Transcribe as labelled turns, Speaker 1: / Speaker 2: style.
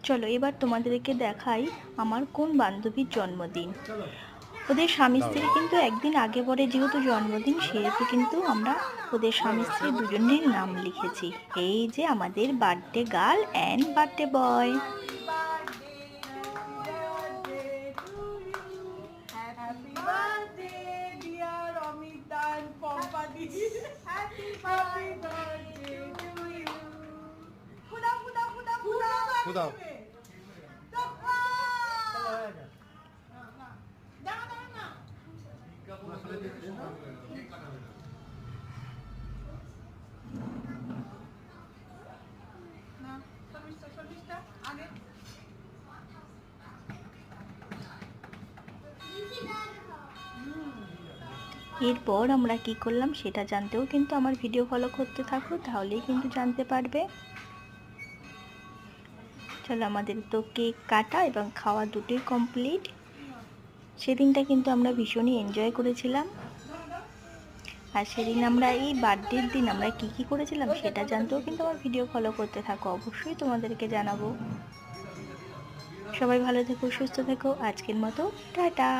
Speaker 1: চলো এবার তোমাদেরকে দেখাই আমার কোন বান্ধবীর জন্মদিন। ওদের স্বামী স্ত্রী কিন্তু একদিন আগে পরে যেহেতু জন্মদিন, সেহেতু কিন্তু আমরা ওদের স্বামী স্ত্রী দুজনের নাম লিখেছি। এই যে আমাদের birthday girl and birthday boy. এরপর আমরা কি করলাম সেটা জানতেও কিন্তু আমার ভিডিও ফলো করতে থাকো, তাহলেই কিন্তু জানতে পারবে। চলো, আমাদের তো কেক কাটা এবং খাওয়া দুটোই কমপ্লিট। সেদিনটা কিন্তু আমরা ভীষণই এনজয় করেছিলাম। আর সেদিন আমরা এই বার্থডের দিন আমরা কি কি করেছিলাম সেটা জানতেও কিন্তু আমার ভিডিও ফলো করতে থাকো, অবশ্যই তোমাদেরকে জানাবো। সবাই ভালো থেকো, সুস্থ থেকো, আজকের মতো টাটা।